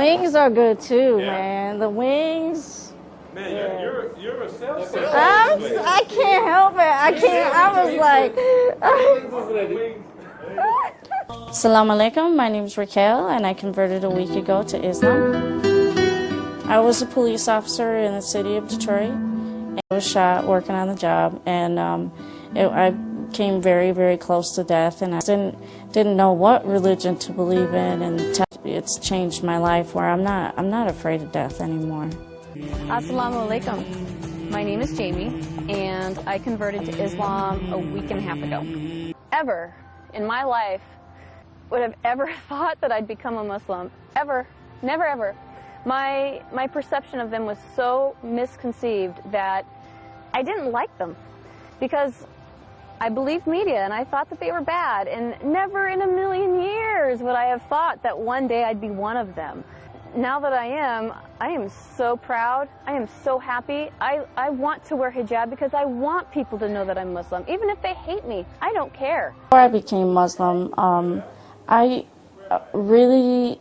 wings are good too, man. The wings. Man, you're a self. I can't help it. I was like. Assalamu alaikum. My name is Raquel, and I converted a week ago to Islam. I was a police officer in the city of Detroit. I was shot working on the job, and I came very, very close to death, and I didn't know what religion to believe in, and it's changed my life where I'm not afraid of death anymore. Assalamu alaikum. My name is Jamie, and I converted to Islam a week and a half ago. Ever in my life would have ever thought that I'd become a Muslim. Ever. Never ever. My perception of them was so misconceived that I didn't like them because I believed media and I thought that they were bad, and never in a million years would I have thought that one day I'd be one of them. Now that I am so proud. I am so happy. I want to wear hijab because I want people to know that I'm Muslim. Even if they hate me, I don't care. Before I became Muslim, I really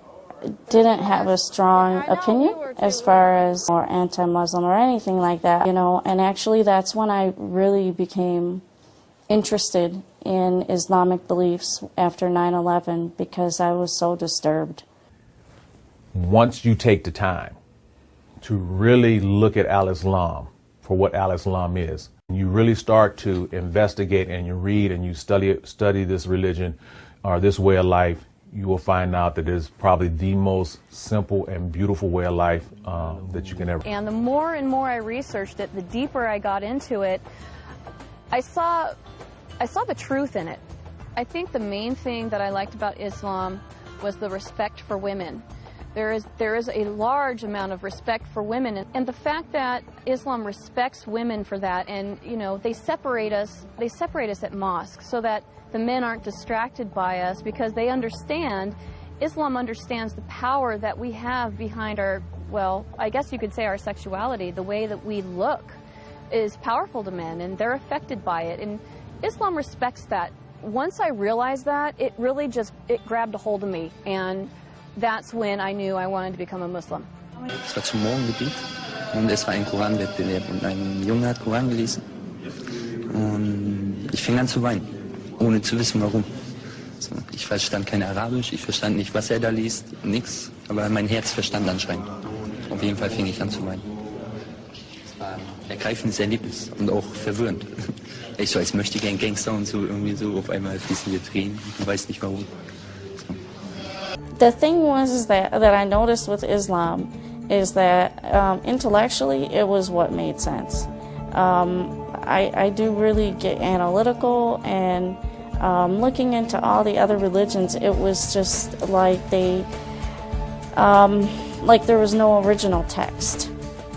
didn't have a strong opinion as far as or anti-Muslim or anything like that, you know, and actually that's when I really became interested in Islamic beliefs after 9/11 because I was so disturbed. Once you take the time to really look at Al-Islam for what Al-Islam is, you really start to investigate and you read and you study this religion or this way of life, you will find out that it's probably the most simple and beautiful way of life that you can ever. And the more and more I researched it, the deeper I got into it, I saw the truth in it. I think the main thing that I liked about Islam was the respect for women. There is a large amount of respect for women, and the fact that Islam respects women for that, and you know they separate us at mosque so that the men aren't distracted by us because they understand, Islam understands the power that we have behind our, well, I guess you could say our sexuality. The way that we look is powerful to men and they're affected by it, and Islam respects that. Once I realized that, it really it grabbed a hold of me, and that's when I knew I wanted to become a Muslim. Es war zum Morgengebet und es war ein Koranwettbewerb und ein Junge hat Koran gelesen und ich fing an zu weinen, ohne zu wissen warum. Ich verstand kein Arabisch, ich verstand nicht, was er da liest, nichts, aber mein Herz verstand anscheinend. Auf jeden Fall fing ich an zu weinen. Es war ein ergreifendes Erlebnis und auch verwirrend. Ich so, als möchte ich ein Gangster und so irgendwie so, auf einmal fließen wir Tränen, ich weiß nicht warum. The thing was that I noticed with Islam is that intellectually it was what made sense. I do really get analytical, and looking into all the other religions, it was just like like there was no original text,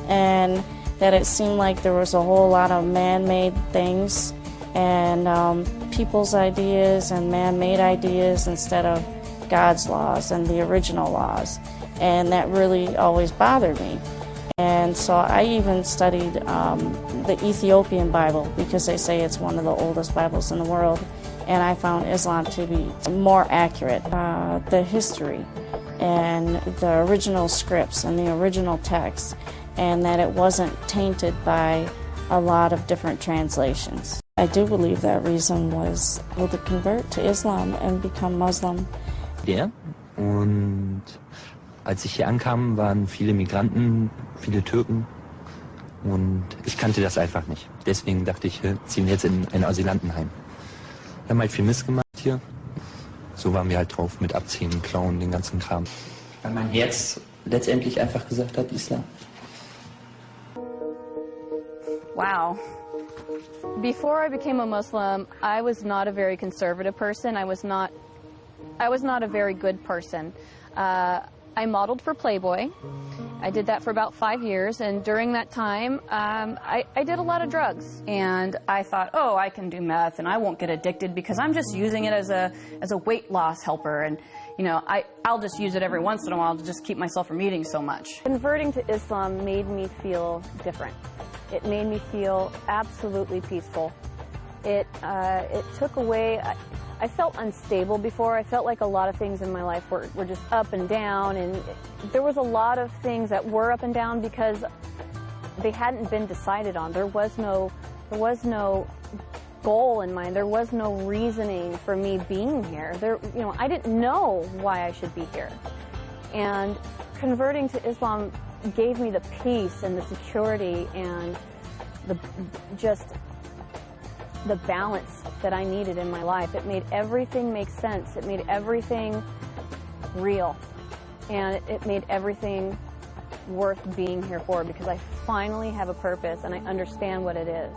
and that it seemed like there was a whole lot of man-made things and people's ideas and man-made ideas instead of God's laws and the original laws, and that really always bothered me. And so I even studied the Ethiopian Bible because they say it's one of the oldest Bibles in the world, and I found Islam to be more accurate. The history and the original scripts and the original text, and that it wasn't tainted by a lot of different translations. I do believe that reason was able to convert to Islam and become Muslim. Und als ich hier ankam, waren viele Migranten, viele Türken und ich kannte das einfach nicht. Deswegen dachte ich, wir ziehen jetzt in ein Asylantenheim. Wir haben halt viel Mist gemacht hier. So waren wir halt drauf mit Abziehen, Klauen, den ganzen Kram. Weil mein Herz letztendlich einfach gesagt hat, Islam. Wow. Before I became a Muslim, I was not a very conservative person. I was not a very good person. I modeled for Playboy. I did that for about 5 years, and during that time, I did a lot of drugs. And I thought, oh, I can do meth, and I won't get addicted because I'm just using it as a weight loss helper, and you know, I'll just use it every once in a while to just keep myself from eating so much. Converting to Islam made me feel different. It made me feel absolutely peaceful. It took away. I felt unstable before. I felt like a lot of things in my life were just up and down, and there was a lot of things that were up and down because they hadn't been decided on. There was no goal in mind. There was no reasoning for me being here. I didn't know why I should be here. And converting to Islam gave me the peace and the security and the balance that I needed in my life. It made everything make sense. It made everything real. And it made everything worth being here for, because I finally have a purpose and I understand what it is.